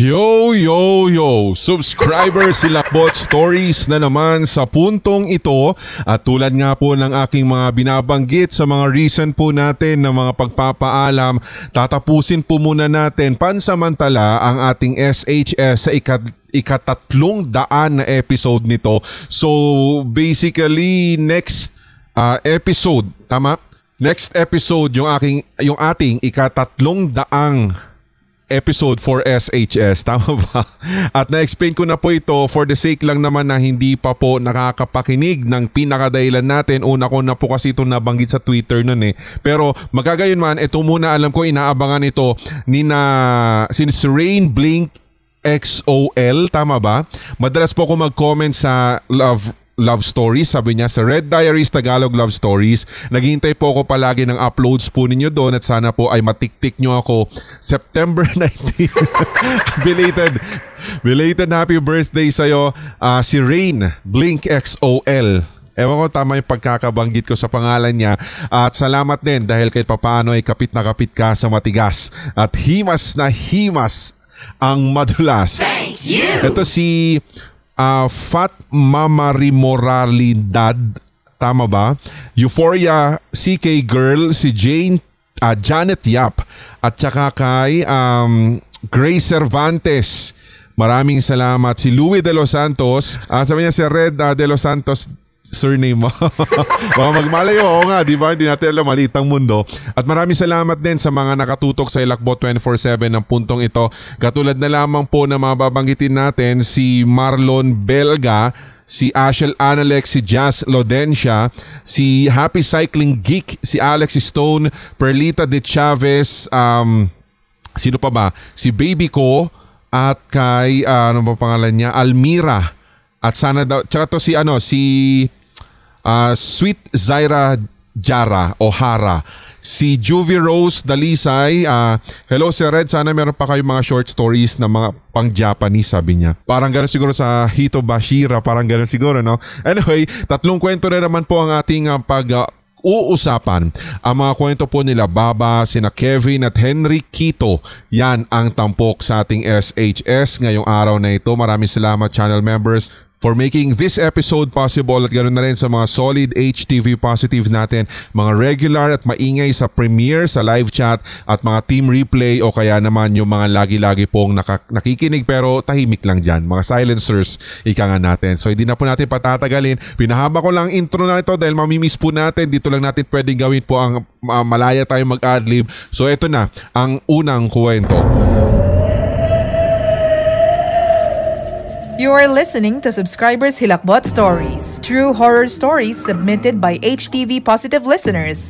Yo, yo, yo! Subscriber si Lakbot Stories na naman sa puntong ito at tulad nga po ng aking mga binabanggit sa mga recent po natin na mga pagpapaalam, tatapusin po muna natin pansamantala ang ating SHS sa ika-300 na episode nito. So basically next episode, tama? Next episode yung ating ika-300 episode for SHS, tama ba? At na-explain ko na po ito for the sake lang naman na hindi pa po nakakapakinig ng pinakadahilan natin. Una ko na po kasi ito nabanggit sa Twitter nun eh. Pero magkagayon man, ito muna alam ko inaabangan ito ni Rain Blink XOL, tama ba? Madalas po ako mag-comment sa love stories, sabi niya sa Red Diaries Tagalog Love Stories. Naghihintay po ako palagi ng uploads po ninyo doon at sana po ay matiktik nyo ako September 19. Belated happy birthday sa'yo, si Rain Blink XOL. Ewan ko tama yung pagkakabanggit ko sa pangalan niya. At salamat din dahil kahit papaano ay kapit na kapit ka sa matigas at himas na himas ang madulas. Thank you! Ito si Fat Mamarimoralidad, tama ba? Euphoria, CK Girl, si Janet Yap at saka kay Grace Cervantes. Maraming salamat. Si Louie De Los Santos, sabi niya si Red De Los Santos surname mo. Baka magmalayo, oo nga, di ba? Hindi natin alam, malitang mundo. At maraming salamat din sa mga nakatutok sa Ilakbot 24/7 ng puntong ito. Katulad na lamang po na mababanggitin natin si Marlon Belga, si Ashel Analex, si Jazz Lodencia, si Happy Cycling Geek, si Alex Stone, Perlita De Chavez, sino pa ba? Si Baby Ko at kay, ano ba pangalan niya? Almira. At sana daw, tsaka to si Sweet Zaira Jara o Hara. Si Juvie Rose Dalisay, hello Sir Red, sana meron pa kayong mga short stories na mga pang-Japanese, sabi niya. Parang gano'n siguro sa Hito Bashira, parang gano'n siguro, no? Anyway, 3 kwento na naman po ang ating uusapan. Ang mga kwento po nila Baba, sina Kevin at Henry Quito. Yan ang tampok sa ating SHS ngayong araw na ito. Maraming salamat channel members for making this episode possible at ganoon na rin sa mga solid HTV positive natin, mga regular at maingay sa premiere, sa live chat at mga team replay o kaya naman yung mga lagi-lagi pong nakikinig pero tahimik lang dyan, mga silencers ika nga natin. So hindi na po natin patatagalin, pinahaba ko lang intro na ito dahil mamimiss po natin, dito lang natin pwedeng gawin po ang malaya tayong mag-adlib. So ito na ang unang kwento. You are listening to Subscribers Hilakbot Stories, true horror stories submitted by HTV Positive listeners.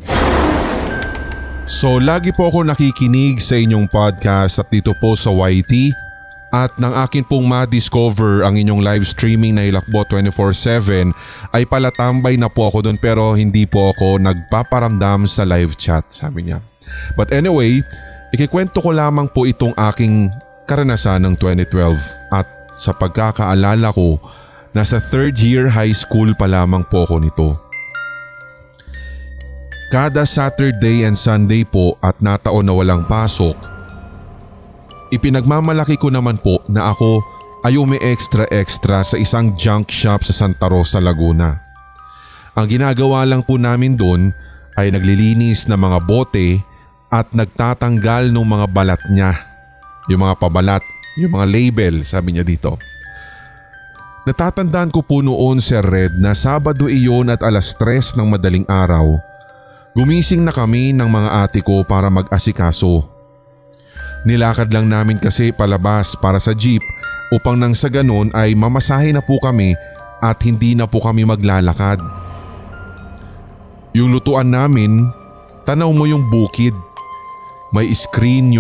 So lagi po ako nakikinig sa inyong podcast at dito po sa YT at nang akin pong ma-discover ang inyong live streaming na Hilakbot 24/7 ay palatambay na po ako doon pero hindi po ako nagpaparamdam sa live chat, sabi niya. But anyway, ikikwento ko lamang po itong aking karanasan ng 2012 at sa pagkakaalala ko, nasa 3rd year high school pa lamang po ako nito. Kada Saturday and Sunday po at nataon na walang pasok, ipinagmamalaki ko naman po na ako ay umi-extra sa isang junk shop sa Santa Rosa, Laguna. Ang ginagawa lang po namin doon ay naglilinis ng mga bote at nagtatanggal ng mga balat niya, yung mga pabalat, yung mga label, sabi niya dito. Natatandaan ko po noon, Sir Red, na Sabado iyon at 3:00 ng madaling araw. Gumising na kami ng mga ate ko para mag-asikaso. Nilakad lang namin kasi palabas para sa jeep upang nang sa ganon ay mamasahe na po kami at hindi na po kami maglalakad. Yung lutuan namin, tanaw mo yung bukid. May screen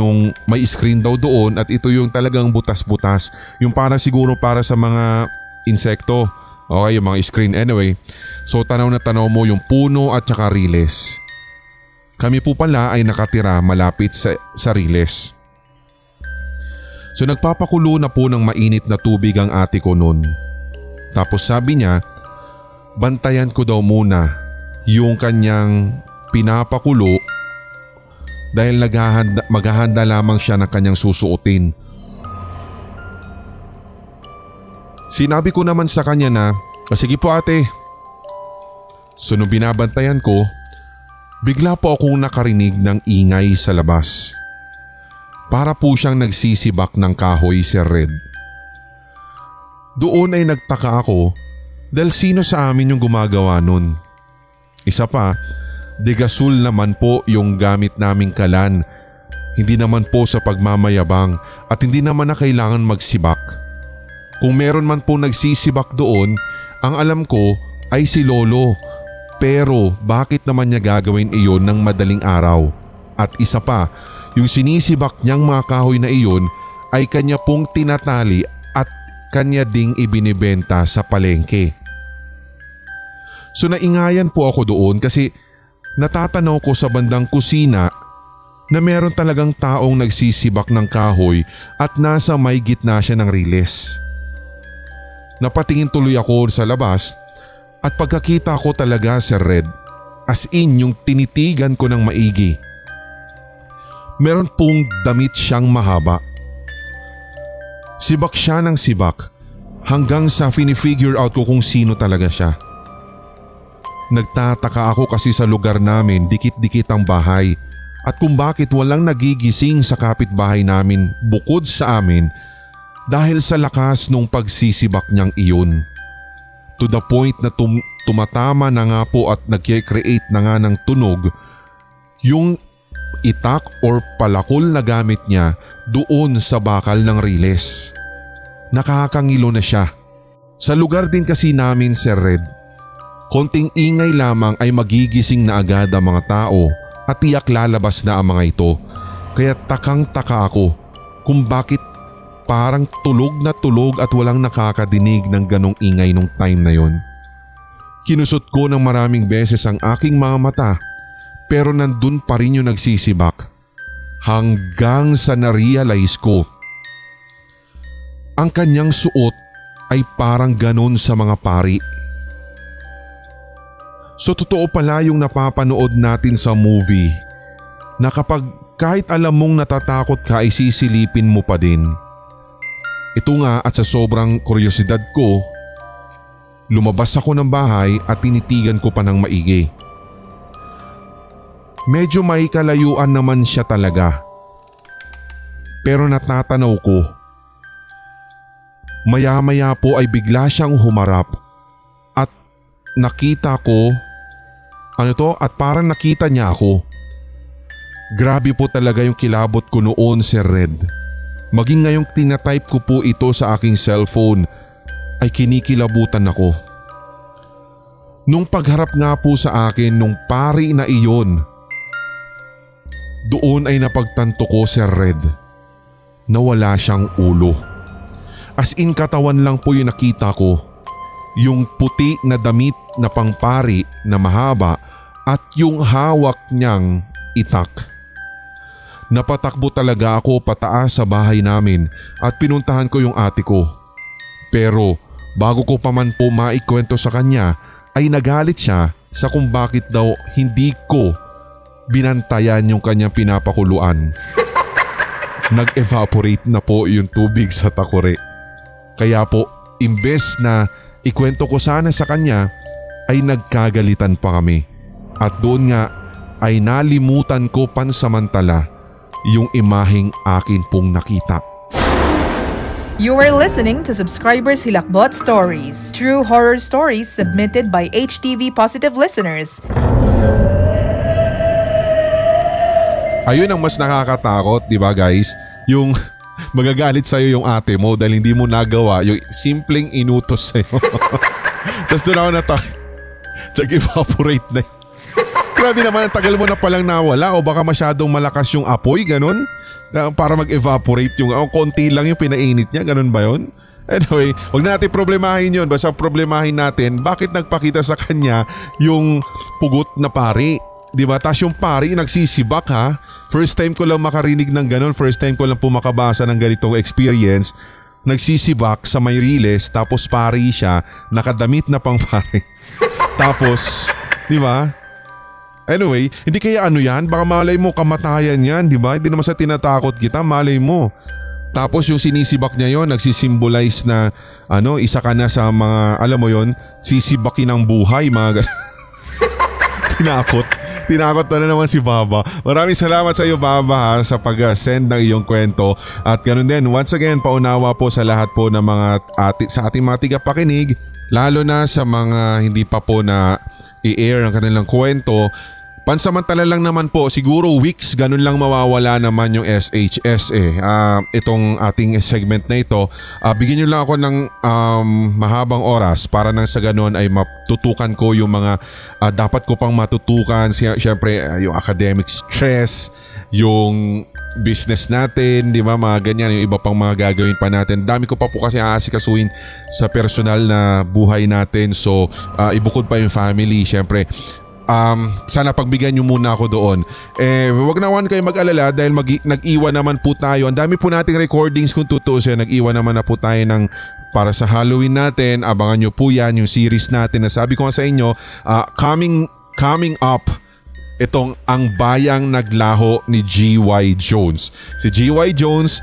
daw doon at ito yung talagang butas-butas. Yung para siguro para sa mga insekto. Okay, yung mga screen anyway. So tanaw na tanaw mo yung puno at saka riles. Kami po pala ay nakatira malapit sa riles. So nagpapakulo na po ng mainit na tubig ang ate ko noon. Tapos sabi niya, bantayan ko daw muna yung kanyang pinapakulo dahil maghahanda lamang siya ng kanyang susuotin. Sinabi ko naman sa kanya na, sige po ate. So nung binabantayan ko, bigla po akong nakarinig ng ingay sa labas. Para po siyang nagsisibak ng kahoy, Sir Red. Doon ay nagtaka ako dahil sino sa amin yung gumagawa nun. Isa pa, degasol naman po yung gamit naming kalan. Hindi naman po sa pagmamayabang at hindi naman na kailangan magsibak. Kung meron man po nagsisibak doon, ang alam ko ay si Lolo. Pero bakit naman niya gagawin iyon ng madaling araw? At isa pa, yung sinisibak niyang mga kahoy na iyon ay kanya pong tinatali at kanya ding ibinibenta sa palengke. So naingayan po ako doon kasi natatanaw ko sa bandang kusina na meron talagang taong nagsisibak ng kahoy at nasa may gitna siya ng riles. Napatingin tuloy ako sa labas at pagkakita ko talaga, Sir Red, as in yung tinitigan ko ng maigi. Meron pong damit siyang mahaba. Sibak siya ng sibak hanggang sa fini-figure out ko kung sino talaga siya. Nagtataka ako kasi sa lugar namin dikit-dikit ang bahay at kung bakit walang nagigising sa kapitbahay namin bukod sa amin dahil sa lakas nung pagsisibak niyang iyon. To the point na tumatama na nga po at nag-create na nga ng tunog yung itak or palakol na gamit niya doon sa bakal ng riles. Nakakangilo na siya. Sa lugar din kasi namin, Sir Red, konting ingay lamang ay magigising na agad ang mga tao at tiyak lalabas na ang mga ito. Kaya takang-taka ako kung bakit parang tulog na tulog at walang nakakadinig ng ganong ingay nung time na yon. Kinusot ko ng maraming beses ang aking mga mata pero nandun pa rin yung nagsisibak hanggang sa na-realize ko. Ang kanyang suot ay parang ganon sa mga pari. So totoo pala yung napapanood natin sa movie na kapag kahit alam mong natatakot ka ay sisilipin mo pa din. Ito nga at sa sobrang kuryosidad ko, lumabas ako ng bahay at tinitigan ko pa ng maigi. Medyo may kalayuan naman siya talaga. Pero natatanaw ko. Maya-maya po ay bigla siyang humarap at nakita ko, at parang nakita niya ako. Grabe po talaga yung kilabot ko noon, Sir Red. Maging ngayong tinatype ko po ito sa aking cellphone ay kinikilabutan ako. Nung pagharap nga po sa akin nung pari na iyon, doon ay napagtanto ko, Sir Red, na wala siyang ulo. As in katawan lang po yung nakita ko. Yung puti na damit na pangpari na mahaba at yung hawak niyang itak. Napatakbo talaga ako pataas sa bahay namin at pinuntahan ko yung ate ko. Pero bago ko pa man po maikwento sa kanya ay nagalit siya sa kung bakit daw hindi ko binantayan yung kanyang pinapakuluan. Nag-evaporate na po yung tubig sa takore. Kaya po imbes na ikwento ko sana sa kanya ay nagkagalitan pa kami. At doon nga ay nalimutan ko pansamantala yung imaheng akin pong nakita. You are listening to Subscribers Hilakbot Stories, true horror stories submitted by HTV Positive listeners. Ayun ang mas nakakatakot, di ba guys? Yung magagalit sa'yo yung ate mo dahil hindi mo nagawa yung simpleng inutos sa'yo. Tapos doon ako nag-evaporate na. Grabe naman, ang tagal mo na palang nawala o baka masyadong malakas yung apoy, ganun? Para mag-evaporate yung, konti lang yung pinainit niya, ganun ba yun? Anyway, wag na natin problemahin yun. Basta problemahin natin bakit nagpakita sa kanya yung pugot na pari. Diba? Tapos yung pari nagsisibak ha. First time ko lang makarinig ng ganun. First time ko lang po makabasa ng ganitong experience. Nagsisibak sa may riles tapos pari siya. Nakadamit na pang pari. Tapos, diba? Anyway, hindi kaya ano yan? Baka malay mo kamatayan yan, diba? Hindi naman sa tinatakot kita, malay mo. Tapos yung sinisibak niya yon nagsisimbolize na isa ka na sa mga, alam mo yon, sisibakin ng buhay, mga Tinakot na naman si Baba. Maraming salamat sa iyo, Baba, sa pag-send ng iyong kwento. At ganoon din, once again, paunawa po sa lahat po ng sa ating mga tigapakinig, lalo na sa mga hindi pa po na i-air ang kanilang kwento. Pansamantala lang naman po, siguro weeks, ganun lang mawawala naman yung SHS itong ating segment na ito. Bigyan nyo lang ako ng mahabang oras para nang sa ganun ay matutukan ko yung mga dapat ko pang matutukan. Siyempre yung academic stress, yung business natin, di ba, mga ganyan, yung iba pang mga gagawin pa natin. Dami ko pa po kasi aasikasuhin sa personal na buhay natin. So ibukod pa yung family, siyempre. Sana pagbigyan nyo muna ako doon. Wag naman kayo mag-alala dahil nag-iwan naman po tayo. Ang dami po nating recordings kung tutuusin. Nag-iwan naman na po tayo ng para sa Halloween natin. Abangan nyo po yan, yung series natin na sabi ko nga sa inyo, coming up, itong Ang Bayang Naglaho ni G.Y. Jones. Si G.Y. Jones,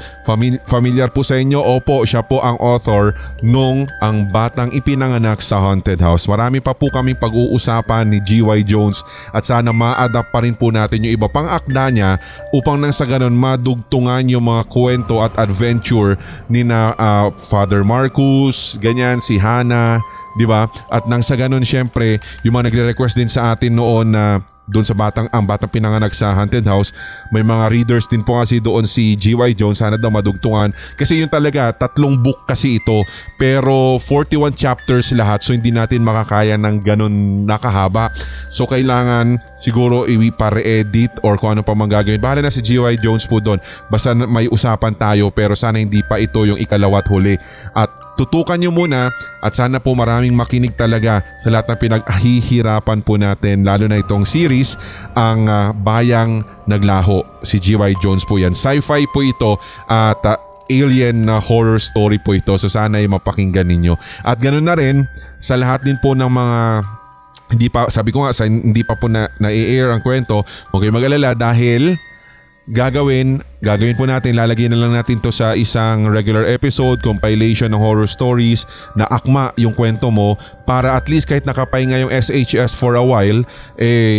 familiar po sa inyo? Opo, siya po ang author nung Ang Batang Ipinanganak sa Haunted House. Marami pa po kaming pag-uusapan ni G.Y. Jones at sana ma-adapt pa rin po natin yung iba pang akda niya upang nang sa ganun madugtungan yung mga kwento at adventure ni na Father Marcus, ganyan, si Hannah, di ba? At nang sa ganun, syempre, yung mga nagre-request din sa atin noon na doon sa Ang Batang Pinanganak sa Haunted House, may mga readers din po kasi doon si G.Y. Jones, sana daw madugtungan. Kasi yun talaga, 3 book kasi ito, pero 41 chapters lahat, so hindi natin makakaya ng ganun nakahaba. So kailangan siguro i-re-edit or kung ano pa mang gagawin. Bahala na si G.Y. Jones po doon. Basta may usapan tayo, pero sana hindi pa ito yung ikalawa't huli. At tutukan nyo muna at sana po maraming makinig talaga sa lahat ng pinaghihirapan po natin, lalo na itong series, Ang Bayang Naglaho. Si G.Y. Jones po yan. Sci-fi po ito at alien na horror story po ito. So sana ay mapakinggan ninyo. At ganoon na rin sa lahat din po ng mga hindi pa, sabi ko nga, hindi pa po na-air ang kwento, huwag kayong mag-alala dahil gagawin po natin, lalagyan na lang natin to sa isang regular episode, compilation ng horror stories na akma yung kwento mo para at least kahit nakapahinga yung SHS for a while,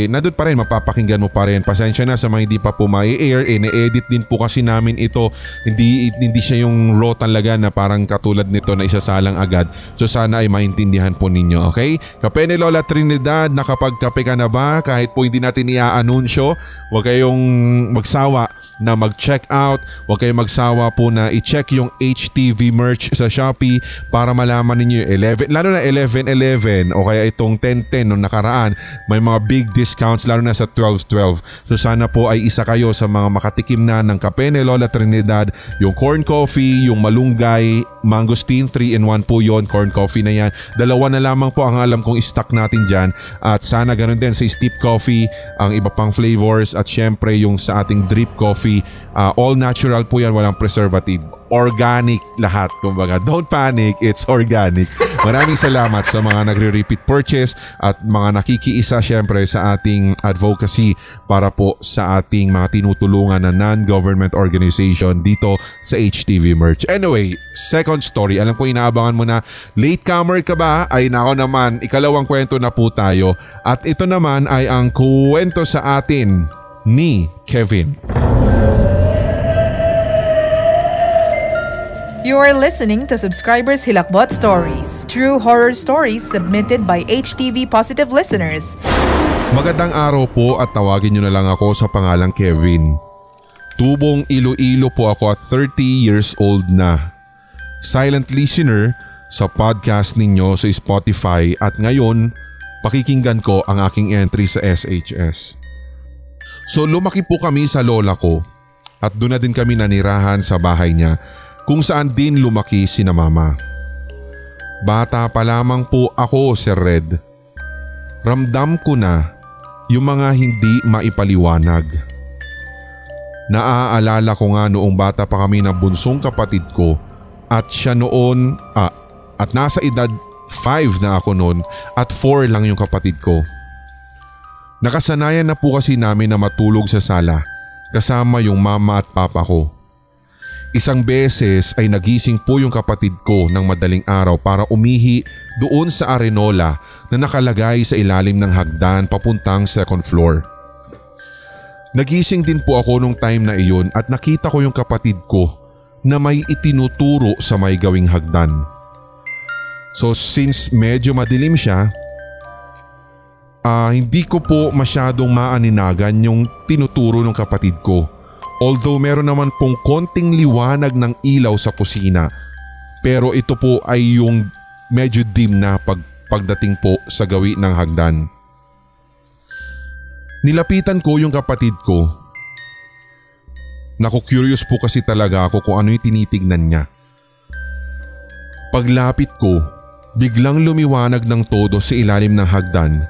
nandun pa rin, mapapakinggan mo pa rin. Pasensya na sa mga hindi pa po ma-air, na-edit din po kasi namin ito. Hindi siya yung raw talaga na parang katulad nito na isasalang agad. So sana ay maintindihan po ninyo, okay? Kape ni Lola Trinidad, nakapagkape ka na ba? Kahit po hindi natin i-anunsyo, huwag kayong magsawa na mag-check out. Huwag kayong magsawa po na i-check yung HTV merch sa Shopee para malaman ninyo yung 11, lalo na 11-11 o kaya itong 10-10 nung nakaraan, may mga big discounts lalo na sa 12-12. So sana po ay isa kayo sa mga makatikim na ng kape ni Lola Trinidad, yung corn coffee, yung malunggay, mangosteen, 3-in-1 po yon, corn coffee na yan. 2 na lamang po ang alam kong stock natin dyan. At sana ganun din sa steep coffee, ang iba pang flavors at syempre yung sa ating drip coffee. All natural po yan, walang preservative. Organic lahat, kumbaga. Don't panic, it's organic. Maraming salamat sa mga nagre-repeat purchase at mga nakikiisa syempre sa ating advocacy para po sa ating mga tinutulungan na non-government organization dito sa HTV Merch. Anyway, second story. Alam ko inaabangan mo na latecomer ka ba? Ay nako naman, ikalawang kwento na po tayo. At ito naman ay ang kwento sa atin ni Kevin. You are listening to Subscribers Hilakbot Stories, true horror stories submitted by HTV Positive listeners. Magandang araw po at tawagin nyo na lang ako sa pangalang Kevin. Tubong Iloilo po ako at 30 years old na. Silent listener sa podcast ninyo sa Spotify at ngayon pakikinggan ko ang aking entry sa SHS. So lumaki po kami sa lola ko at doon na din kami nanirahan sa bahay niya kung saan din lumaki sina mama. Bata pa lamang po ako, Sir Red. Ramdam ko na yung mga hindi maipaliwanag. Naaalala ko nga noong bata pa kami ng bunsong kapatid ko at siya noon at nasa edad 5 na ako noon at 4 lang yung kapatid ko. Nakasanayan na po kasi namin na matulog sa sala kasama yung mama at papa ko. Isang beses ay nagising po yung kapatid ko ng madaling araw para umihi doon sa arenola na nakalagay sa ilalim ng hagdan papuntang second floor. Nagising din po ako nung time na iyon at nakita ko yung kapatid ko na may itinuturo sa may gawing hagdan. So since medyo madilim siya, hindi ko po masyadong maaninagan yung tinuturo ng kapatid ko. Although meron naman pong konting liwanag ng ilaw sa kusina, pero ito po ay yung medyo dim na pagdating po sa gawi ng hagdan. Nilapitan ko yung kapatid ko. Naku-curious po kasi talaga ako kung ano yung tinitignan niya. Paglapit ko, biglang lumiwanag ng todo sa ilalim ng hagdan.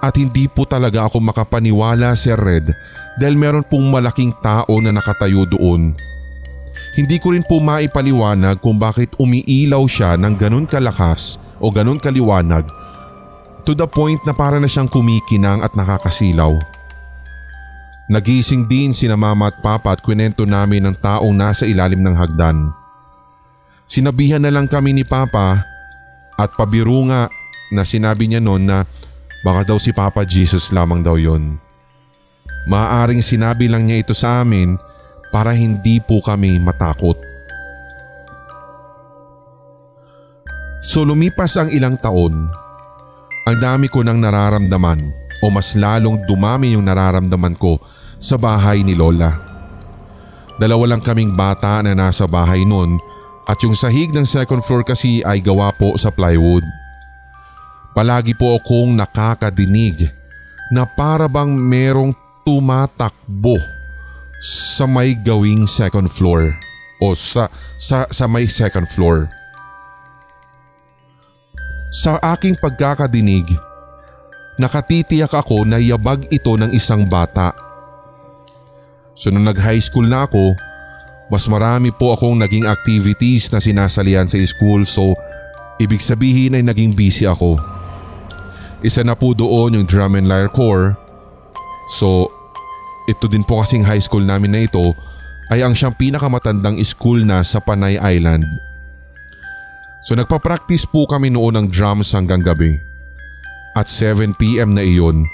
At hindi po talaga ako makapaniwala, Sir Red, dahil meron pong malaking tao na nakatayo doon. Hindi ko rin po maipaliwanag kung bakit umiilaw siya ng ganun kalakas o ganun kaliwanag to the point na para na siyang kumikinang at nakakasilaw. Nagising din sina mama at papa at kwento namin ng taong nasa ilalim ng hagdan. Sinabihan na lang kami ni papa at pabiro nga na sinabi niya noon na baka daw si Papa Jesus lamang daw yon. Maaaring sinabi lang niya ito sa amin para hindi po kami matakot. So lumipas ang ilang taon, ang dami ko nang nararamdaman o mas lalong dumami yung nararamdaman ko sa bahay ni Lola. Dalawa lang kaming bata na nasa bahay noon at yung sahig ng second floor kasi ay gawa po sa plywood. Palagi po akong nakakadinig na para bang merong tumatakbo sa may gawing second floor o sa may second floor. Sa aking pagkakadinig, nakatitiyak ako na yabag ito ng isang bata. So nung nag-high school na ako, mas marami po akong naging activities na sinasalihan sa school, so ibig sabihin ay naging busy ako. Isa na po doon yung drum and lyre corps. So ito din po kasing high school namin na ito ay ang siyang pinakamatandang school na sa Panay Island. So nagpa-practice po kami noon ng drums hanggang gabi. At 7 PM na iyon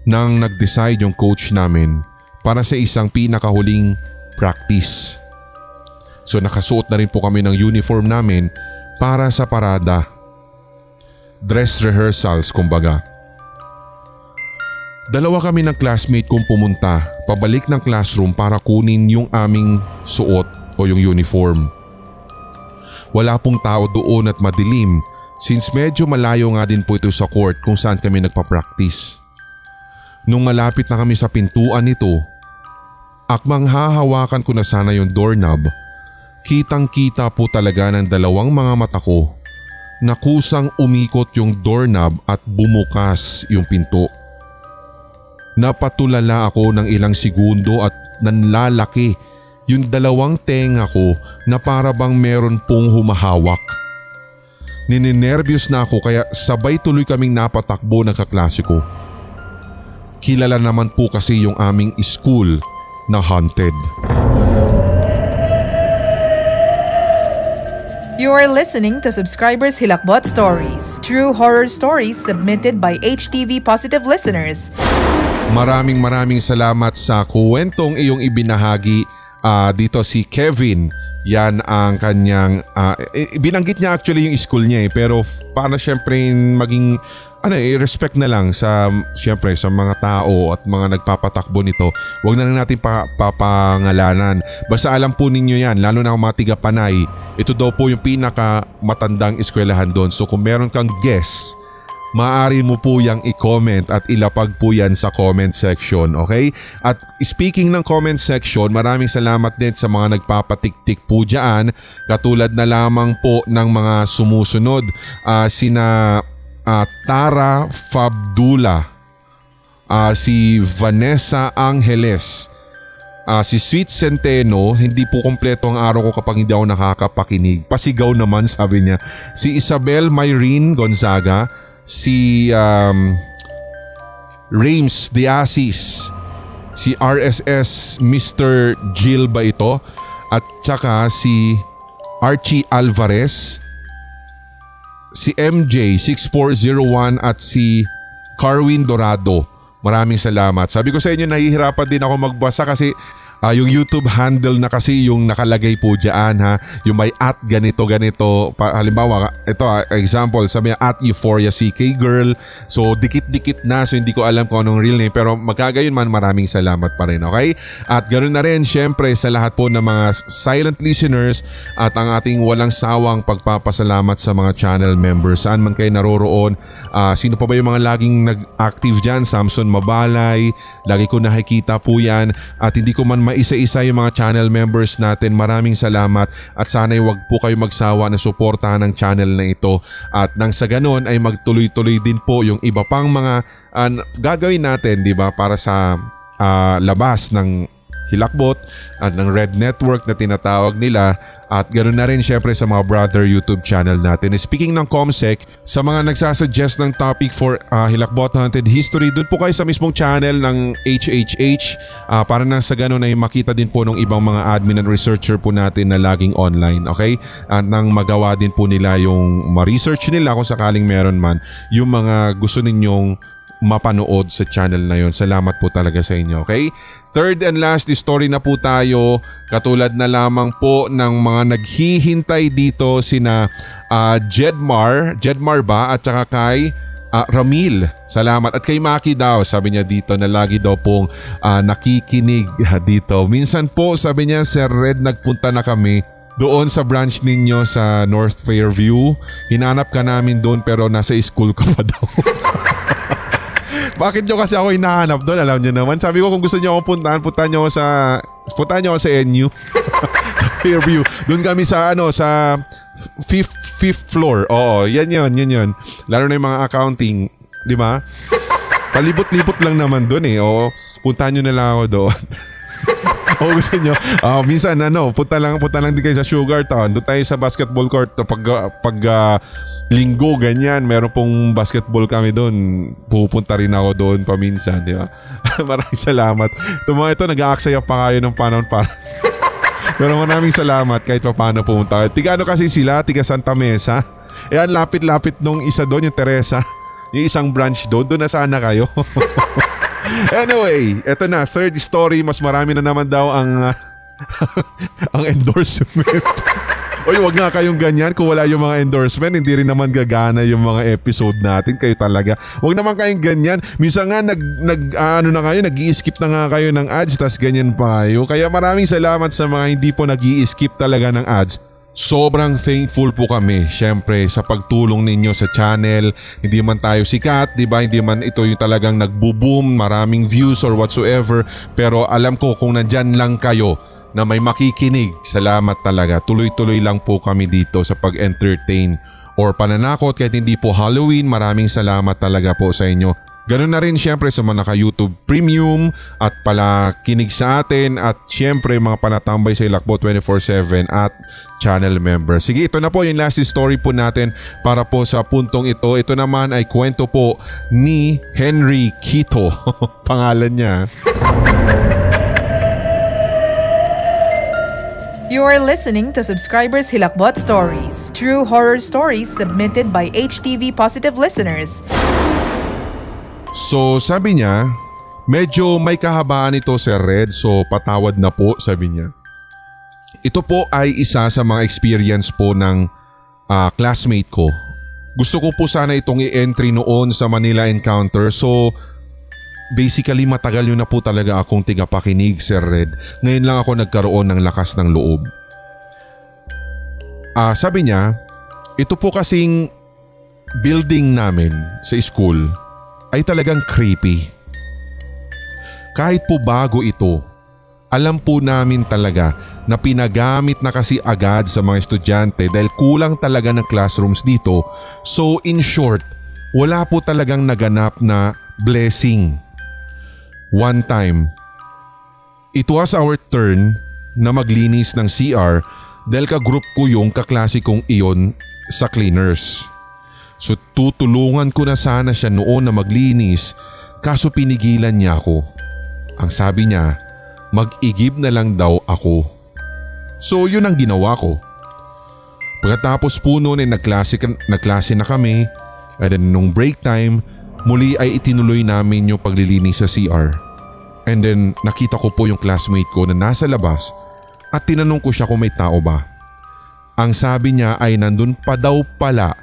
nang nag-decide yung coach namin para sa isang pinakahuling practice. So nakasuot na rin po kami ng uniform namin para sa parada. Dress rehearsals kumbaga. Dalawa kami ng classmate kong pumunta pabalik ng classroom para kunin yung aming suot o yung uniform. Wala pong tao doon at madilim since medyo malayo nga din po ito sa court kung saan kami nagpa-practice. Nung malapit na kami sa pintuan nito, akmang hahawakan ko na sana yung doorknob, kitang-kita po talaga ng dalawang mga mata ko na kusang umikot yung doorknob at bumukas yung pinto. Napatulala ako ng ilang segundo at nanlalaki yung dalawang tenga ko na para bang meron pong humahawak. Nininervyos na ako kaya sabay tuloy kaming napatakbo ng kaklase ko. Kilala naman po kasi yung aming school na haunted. You are listening to Subscribers Hilakbot Stories, true horror stories submitted by HTV Positive listeners. Maraming salamat sa kwentong iyong ibinahagi. Dito si Kevin. Yan ang kanyang binanggit niya actually yung school niya pero para syempre maging respect na lang sa syempre sa mga tao at mga nagpapatakbo nito. Huwag na lang natin papangalanan. Basta alam po ninyo yan, lalo na ang mga tiga Panay. Ito daw po yung pinaka matandang eskwelahan doon. So kung meron kang guess, maaari mo po yang i-comment at ilapag po yan sa comment section, okay? At speaking ng comment section, maraming salamat din sa mga nagpapatiktik po dyan. Katulad na lamang po ng mga sumusunod, sina Tara Fabdula, si Vanessa Angeles, si Sweet Centeno. Hindi po kompleto ang araw ko kapag hindi ako nakakapakinig. Pasigaw naman sabi niya. Si Isabel Myrene Gonzaga, si Rames Diasis, si RSS Mr. Jill ba ito? at saka si Archie Alvarez, si MJ6401 at si Carwin Dorado. Maraming salamat. Sabi ko sa inyo, nahihirapan din ako magbasa kasi yung YouTube handle na kasi yung nakalagay po dyan ha. Yung may at ganito. Halimbawa, ito example, sabi niya at Euphoria CK Girl. So dikit-dikit na, so hindi ko alam kung anong real name. Pero magkagayon man, maraming salamat pa rin, okay? At ganoon na rin syempre sa lahat po ng mga silent listeners at ang ating walang sawang pagpapasalamat sa mga channel members. Saan man kayo naroroon. Sino pa ba yung mga laging nag-active dyan? Samson Mabalay, lagi ko nakikita po yan. At hindi ko man isa-isa yung mga channel members natin. Maraming salamat at sana'y wag po kayo magsawa na suportahan ng channel na ito at nang sa ganon ay magtuloy-tuloy din po yung iba pang mga gagawin natin, di ba, para sa labas ng Hilakbot at ng Red Network na tinatawag nila at ganoon na rin syempre sa mga brother YouTube channel natin. Speaking ng Comsec, sa mga nagsasuggest ng topic for Hilakbot Haunted History, doon po kayo sa mismong channel ng HHH para na sa ganoon ay makita din po ng ibang mga admin and researcher po natin na laging online, okay? At nang magawa din po nila yung ma-research nila kung sakaling meron man yung mga gusto ninyong mapanood sa channel na yon. Salamat po talaga sa inyo, okay? Third and last story na po tayo. Katulad na lamang po ng mga naghihintay dito sina Jedmar ba at saka kay Ramil. Salamat. At kay Maki daw, sabi niya dito na lagi daw pong nakikinig dito. Minsan po sabi niya, Sir Red, nagpunta na kami doon sa branch ninyo sa North Fairview. Hinanap ka namin doon pero nasa school ka pa daw. Bakit nyo kasi ako hinahanap doon? Alam nyo naman. Sabi ko kung gusto nyo akong puntahan nyo ako sa NU. Sa Fairview. Doon kami sa sa fifth floor. Oo, yan yun. Lalo na yung mga accounting. Di ba? Palibot-libot lang naman doon eh. Oo, puntahan nyo na lang ako doon. O gusto nyo, minsan punta lang din kayo sa Sugar Town. Doon tayo sa basketball court pag linggo ganyan, meron pong basketball kami doon. Pupunta rin ako doon paminsan, di ba? Maraming salamat. Ito nag-aaksaya pa kayo ng panahon para. Pero maraming salamat kahit pa paano pumunta kayo. Tiga kasi sila, tiga Santa Mesa. Ang lapit-lapit nung isa doon, yung Teresa. Yung isang branch doon na sana kayo. Anyway, eto na, third story. Mas marami na naman daw ang endorsement. Oy, wag nga kayong ganyan. Kung wala yung mga endorsement, hindi rin naman gagana yung mga episode natin. Kayo talaga. Wag naman kayong ganyan. Minsan nga nag-i-skip na nga kayo ng ads, tas ganyan pa kayo. Kaya maraming salamat sa mga hindi po nag-i-skip talaga ng ads. Sobrang thankful po kami, syempre, sa pagtulong ninyo sa channel. Hindi man tayo sikat, di ba? Hindi man ito yung talagang nagbo-boom, maraming views or whatsoever. Pero alam ko kung nandyan lang kayo na may makikinig, salamat talaga. Tuloy-tuloy lang po kami dito sa pag-entertain or pananakot kahit hindi po Halloween. Maraming salamat talaga po sa inyo. Ganun na rin syempre sa mga naka-YouTube Premium at pala kinig sa atin at syempre mga panatambay sa Hilakbot 24/7 at channel member. Sige, ito na po yung last story po natin para po sa puntong ito. Ito naman ay kwento po ni Henry Quito. Pangalan niya. You are listening to Subscribers Hilakbot Stories, true horror stories submitted by HTV Positive listeners. So sabi niya, medyo may kahabaan ito Sir Red, so patawad na po, sabi niya. Ito po ay isa sa mga experience po ng classmate ko. Gusto ko po sana itong i-entry noon sa Manila Encounter, so basically matagal yun na po talaga akong tigapakinig Sir Red. Ngayon lang ako nagkaroon ng lakas ng loob. Sabi niya, ito po kasing building namin sa school ay talagang creepy. Kahit po bago ito, alam po namin talaga na pinagamit na kasi agad sa mga estudyante dahil kulang talaga ng classrooms dito. So in short, wala po talagang naganap na blessing. One time, it was our turn na maglinis ng CR dahil ka-group ko yung kaklase kong iyon sa cleaners. So tutulungan ko na sana siya noon na maglinis kaso pinigilan niya ako. Ang sabi niya, mag-igib na lang daw ako. So yun ang ginawa ko. Pagkatapos po noon ay nagklase na kami, and then nung break time, muli ay itinuloy namin yung paglilinis sa CR. And then nakita ko po yung classmate ko na nasa labas at tinanong ko siya kung may tao ba. Ang sabi niya ay nandun pa daw pala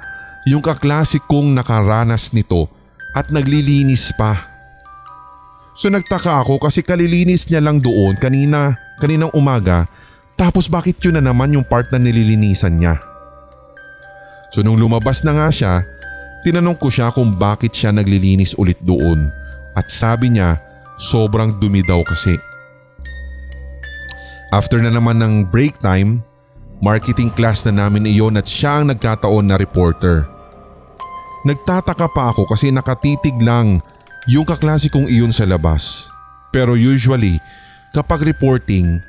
yung kaklase kong nakaranas nito at naglilinis pa. So nagtaka ako kasi kalilinis niya lang doon kaninang umaga, tapos bakit yun na naman yung part na nililinisan niya? So nung lumabas na nga siya, tinanong ko siya kung bakit siya naglilinis ulit doon at sabi niya sobrang dumi daw kasi. After na naman ng break time, marketing class na namin iyon at siya ang nagkataon na reporter. Nagtataka pa ako kasi nakatitig lang yung kaklase kong iyon sa labas. Pero usually kapag reporting,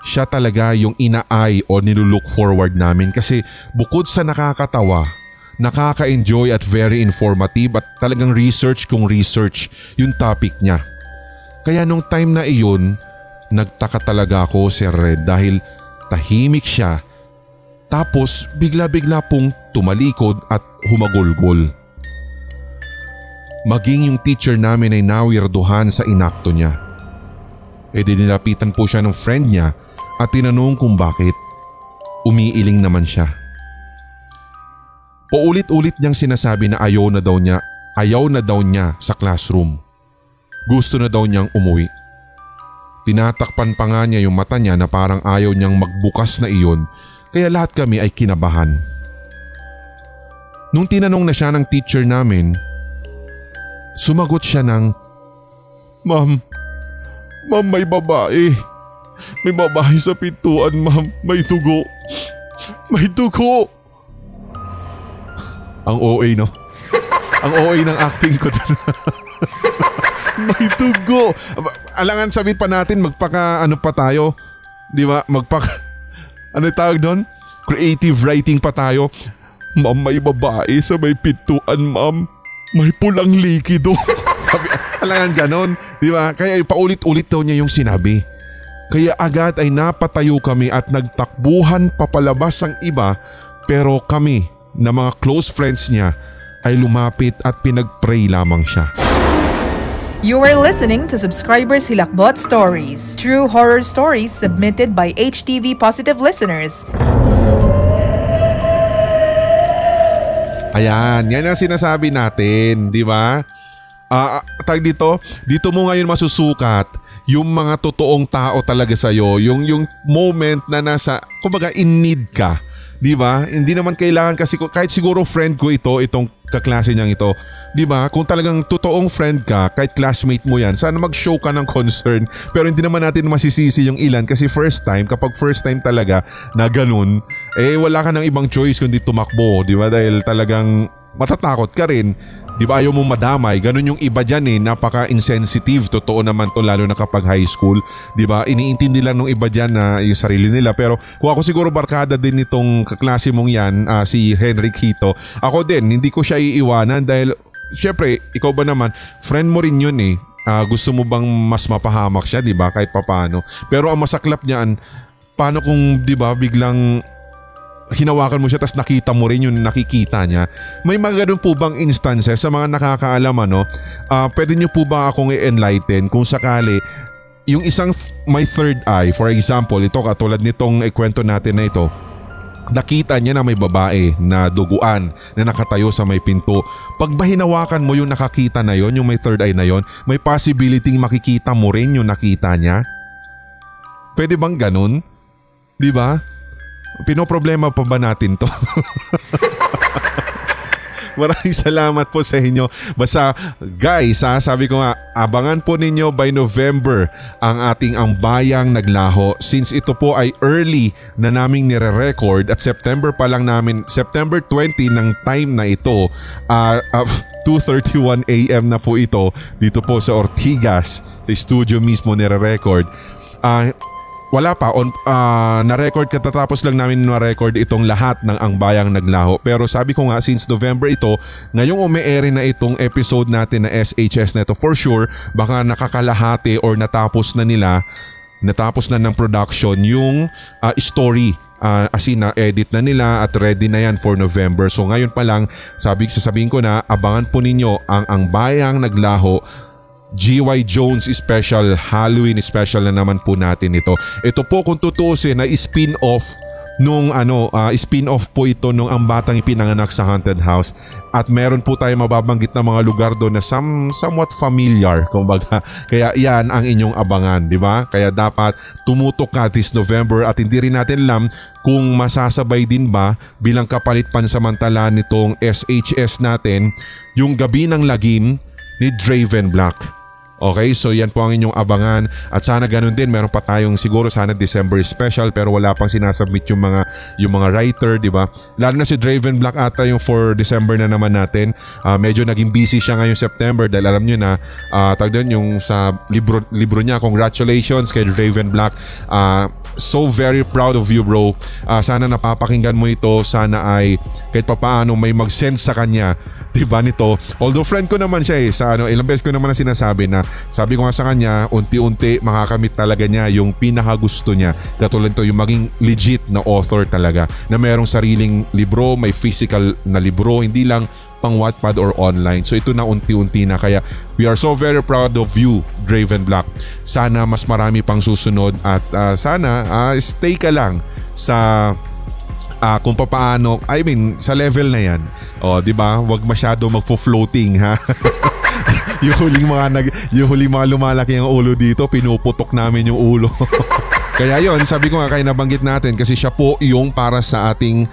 siya talaga yung ina-eye o nilulook forward namin kasi bukod sa nakakatawa, nakaka-enjoy at very informative at talagang research kung research yung topic niya. Kaya nung time na iyon, nagtaka talaga ako, Sir Red, dahil tahimik siya tapos bigla-bigla pong tumalikod at humagulgol. Maging yung teacher namin ay nawirduhan sa inakto niya. E di nilapitan po siya ng friend niya at tinanong kung bakit. Umiiling naman siya. Paulit-ulit niyang sinasabi na ayaw na daw niya sa classroom. Gusto na daw niyang umuwi. Tinatakpan pa nga niya yung mata niya na parang ayaw niyang magbukas na iyon, kaya lahat kami ay kinabahan. Nung tinanong na siya ng teacher namin, sumagot siya ng, Ma'am, may babae. May babae sa pintuan, ma'am. May dugo. May dugo. Ang OA, no? Ang OA ng acting ko. May dugo. Alangan sabihin pa natin ano pa tayo. Di ba? Ano tawag doon? Creative writing pa tayo. Ma'am, may babae sa may pintuan, ma'am. May pulang likido. Sabi, alangan ganon. Di ba? Kaya paulit-ulit daw niya yung sinabi. Kaya agad ay napatayo kami at nagtakbuhan papalabas ang iba, pero kami na mga close friends niya ay lumapit at pinag-pray lamang siya. You are listening to Subscribers Hilakbot Stories, true horror stories submitted by HTV Positive listeners. Ayan, yan ang sinasabi natin, di ba? Dito mo ngayon masusukat yung mga totoong tao talaga sa'yo, yung moment na kumbaga in need ka, di ba? Hindi naman kailangan kasi, kahit siguro friend ko itong kaklase niyang ito, di ba? Kung talagang totoong friend ka, kahit classmate mo yan, sana mag-show ka ng concern. Pero hindi naman natin masisisi yung ilan kasi kapag first time talaga na ganun, wala ka ng ibang choice kundi tumakbo, di ba? Dahil talagang matatakot ka rin. Di ba ayaw mong madamay? Ganun yung iba dyan napaka-insensitive. Totoo naman to lalo na kapag high school. Di ba? Iniintindi lang nung iba dyan na yung sarili nila. Pero kung ako siguro barkada din nitong kaklase mong yan, si Henry Quito. Ako din, hindi ko siya iiwanan dahil syempre, ikaw ba naman, friend mo rin yun gusto mo bang mas mapahamak siya, di ba? Kahit papano. Pero ang masaklap niyan, paano kung di ba biglang hinawakan mo siya tapos nakita mo rin yung nakikita niya. May mga ganun po bang instances sa mga nakakaalam pwede niyo po ba akong i-enlighten kung sakali yung isang may third eye, for example, ito katulad nitong kwento natin na ito, nakita niya na may babae na duguan na nakatayo sa may pinto. Pag ba hinawakan mo yung nakakita na yon, yung may third eye na yon, may possibility makikita mo rin yung nakita niya? Pwede bang ganun? Di ba? Pinoproblema pa ba natin to? Maraming salamat po sa inyo. Basta guys, sabi ko nga, abangan po ninyo by November ang ating Ang Bayang Naglaho, since ito po ay early na naming nire-record at September 20 ng time na ito, 2:31 AM na po ito dito po sa Ortigas, sa studio mismo nire-record. Wala pa, na-record katatapos lang namin na-record itong lahat ng Ang Bayang Naglaho. Pero sabi ko nga, since November ito, ngayong umi-air na itong episode natin na SHS na ito, for sure, baka nakakalahati or natapos na nila natapos na ng production yung story. As in, edit na nila at ready na yan for November. So ngayon pa lang, sasabihin ko na, abangan po ninyo ang Bayang Naglaho G.Y. Jones special, Halloween special na naman po natin ito. Ito po kung tutuusin na spin-off nung spin-off po ito nung Ang Batang Ipinanganak sa Haunted House, at meron po tayo mababanggit na mga lugar doon na somewhat familiar, kumbaga. Kaya yan ang inyong abangan, di ba? Kaya dapat tumutok ka this November, at hindi rin natin alam kung masasabay din ba bilang kapalit pansamantala nitong SHS natin yung Gabi ng Lagim ni Draven Black. Okay, so yan po ang inyong abangan, at sana ganun din, meron pa tayong siguro sana December special, pero wala pang sinasubmit yung mga writer, di ba? Lalo na si Draven Black ata yung for December na naman natin. Medyo naging busy siya ngayong September dahil alam nyo na tag doon yung sa libro niya. Congratulations kay Draven Black. So very proud of you, bro. Sana napapakinggan mo ito, sana ay kahit papaano may mag-send sa kanya, di ba, nito. Although friend ko naman siya ilang beses ko naman na sinasabi na, sabi ko nga sa kanya, unti-unti makakamit talaga niya yung pinakagusto niya. Katulad to, yung maging legit na author talaga, na merong sariling libro, may physical na libro, hindi lang pang Wattpad or online. So ito na unti-unti na, kaya we are so very proud of you, Draven Black. Sana mas marami pang susunod, at sana stay ka lang sa kung papaano, I mean sa level na yan. Di ba? Wag masyado magfo-floating, ha. yung huling mga lumalaki ang ulo dito, pinuputok namin yung ulo. Kaya yon, sabi ko nga, kaya nabanggit natin kasi siya po yung para sa ating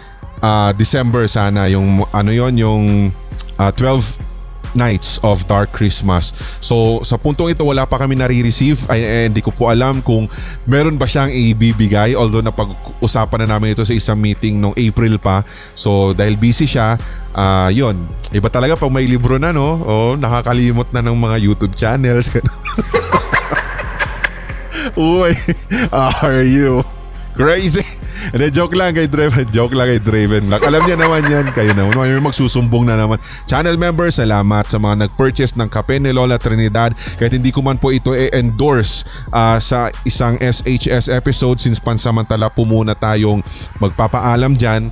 December sana, yung yung 12 Nights of Dark Christmas. So sa puntong ito wala pa kami nare-receive, hindi ko po alam kung meron ba siyang ibibigay, although napag-usapan na namin ito sa isang meeting noong April pa. So dahil busy siya, yon, iba talaga pag may libro na, no? Nakakalimot na ng mga YouTube channels. Uy, are you crazy? Hindi, joke lang kay Draven Black. Alam niya naman yan. Kayo naman, may magsusumbong na naman. Channel members, salamat sa mga nag-purchase ng kape ni Lola Trinidad. Kahit hindi ko man po ito i-endorse sa isang SHS episode, since pansamantala po muna tayong magpapaalam dyan.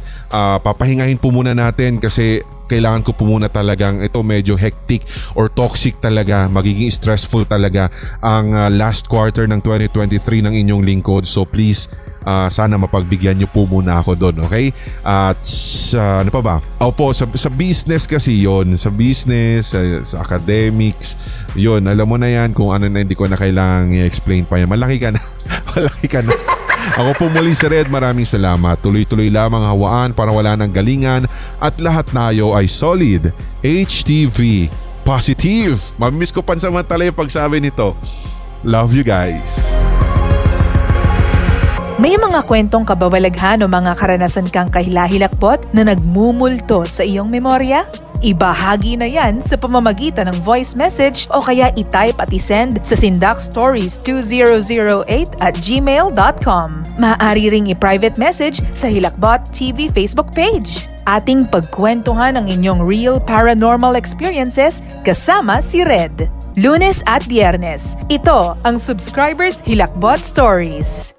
Papahingahin po muna natin kasi kailangan ko po muna talagang ito, medyo hectic or toxic talaga, magiging stressful talaga ang last quarter ng 2023 ng inyong lingkod. So please, sana mapagbigyan nyo po muna ako doon, okay? At ano pa ba? Opo, sa business kasi yon, sa business, sa academics, yon, alam mo na yan kung ano na, hindi ko na kailangang i-explain pa yan. Malaki ka na. Malaki ka na. Ako po muli si Red, maraming salamat. Tuloy-tuloy lamang hawaan para wala ng galingan, at lahat tayo ay solid. HTV Positive. Mamimiss ko pansamantala yung pagsabi nito. Love you guys. May mga kwentong kababalaghan o mga karanasan kang kahilahilakbot na nagmumulto sa iyong memorya? Ibahagi na yan sa pamamagitan ng voice message o kaya i-type at i-send sa sindakstories2008@gmail.com. Maaari ring i-private message sa Hilakbot TV Facebook page. Ating pagkwentuhan ang inyong real paranormal experiences kasama si Red. Lunes at Biyernes. Ito ang Subscribers Hilakbot Stories.